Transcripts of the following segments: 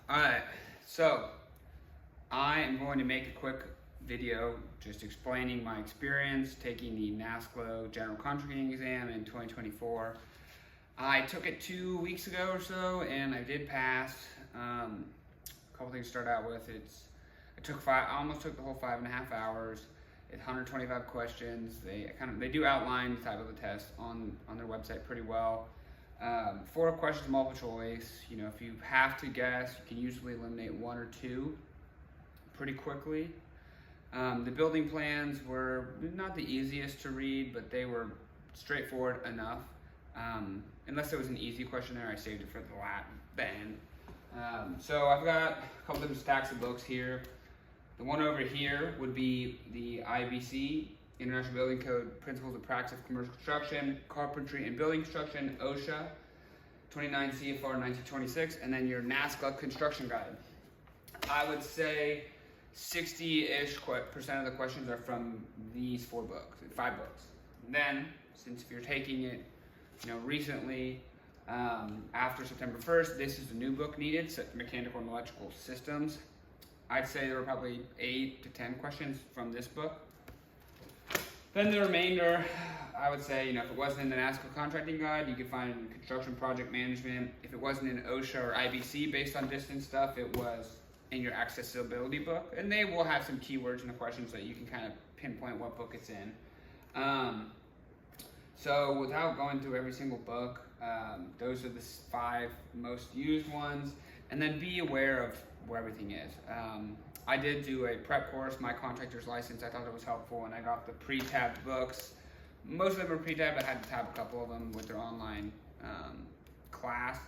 Alright, so I am going to make a quick video just explaining my experience taking the NASCLA General Contracting exam in 2024. I took it 2 weeks ago or so and I did pass. A couple things to start out with. I almost took the whole 5.5 hours. It's 125 questions. They do outline the type of the test on their website pretty well. 4 questions multiple choice. You know, if you have to guess, you can usually eliminate 1 or 2 pretty quickly. The building plans were not the easiest to read, but they were straightforward enough. Unless there was an easy question there, I saved it for the end. So I've got a couple different stacks of books here. The one over here would be the IBC, International Building Code, Principles of Practice of Commercial Construction, Carpentry and Building Construction, OSHA, 29 CFR 1926, and then your NASCLA Construction Guide. I would say 60-ish % of the questions are from these 5 books. And then, since if you're taking it, recently, after September 1st, this is the new book needed, so Mechanical and Electrical Systems. I'd say there were probably 8 to 10 questions from this book. Then the remainder, I would say, if it wasn't in the NASCLA Contracting Guide, you could find it in Construction Project Management. If it wasn't in OSHA or IBC based on distance stuff, it was in your accessibility book. And they will have some keywords in the questions so that you can kind of pinpoint what book it's in. So without going through every single book, those are the 5 most used ones. And then be aware of where everything is. I did do a prep course, my contractor's license. I thought it was helpful, and I got the pre-tabbed books. Most of them were pre-tabbed. I had to tab a couple of them with their online class.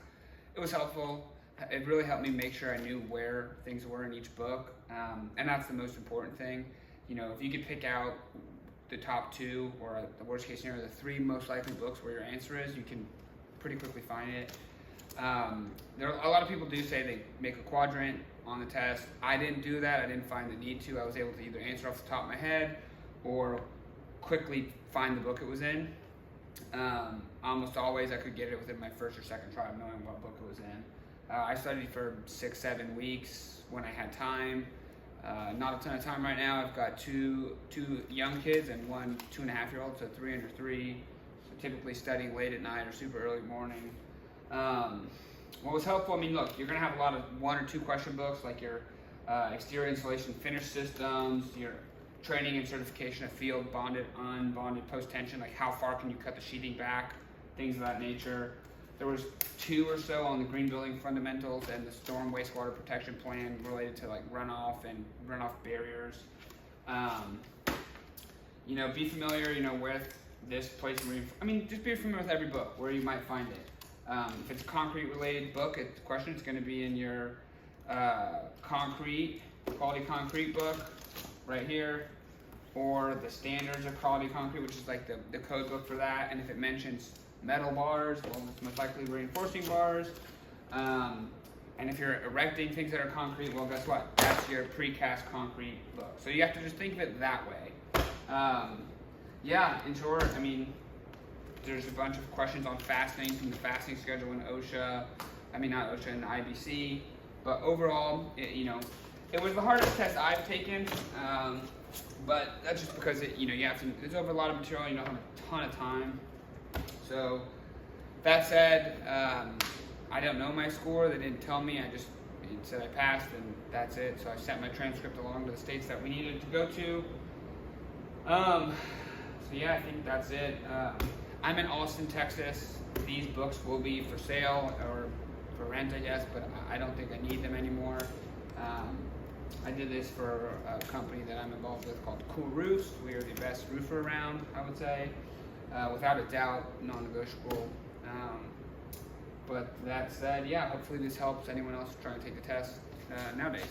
It was helpful. It really helped me make sure I knew where things were in each book, and that's the most important thing. If you could pick out the top 2, or the worst case scenario, the 3 most likely books where your answer is, you can pretty quickly find it. A lot of people do say they make a quadrant on the test. I didn't do that. I didn't find the need to. I was able to either answer off the top of my head or quickly find the book it was in. Almost always I could get it within my first or second try of knowing what book it was in. I studied for 6-7 weeks when I had time. Not a ton of time right now. I've got two young kids and 1 2.5-year-old, so 3 under 3. So typically studying late at night or super early morning. What was helpful, look, you're going to have a lot of 1 or 2 question books, like your exterior insulation finish systems, your training and certification of field bonded, unbonded, post-tension, like how far can you cut the sheeting back, things of that nature. There was 2 or so on the green building fundamentals and the storm wastewater protection plan related to like runoff and runoff barriers. Be familiar, with this place. Just be familiar with every book where you might find it. If it's a concrete related book, the question is going to be in your quality concrete book right here, or the standards of quality concrete, which is like the code book for that. And if it mentions metal bars, well, it's most likely reinforcing bars. And if you're erecting things that are concrete, well, guess what? That's your precast concrete book. So you have to just think of it that way. In short, there's a bunch of questions on fastening from the fastening schedule in OSHA. Not OSHA, in the IBC. But overall, it was the hardest test I've taken. But that's just because it's over a lot of material. You don't have a ton of time. So that said, I don't know my score. They didn't tell me. It said I passed, and that's it. So I sent my transcript along to the states that we needed to go to. I think that's it. I'm in Austin, Texas. These books will be for sale or for rent, I guess, but I don't think I need them anymore. I did this for a company that I'm involved with called Cool Roofs. We are the best roofer around, I would say. Without a doubt, non-negotiable. But that said, hopefully this helps anyone else trying to take the test nowadays.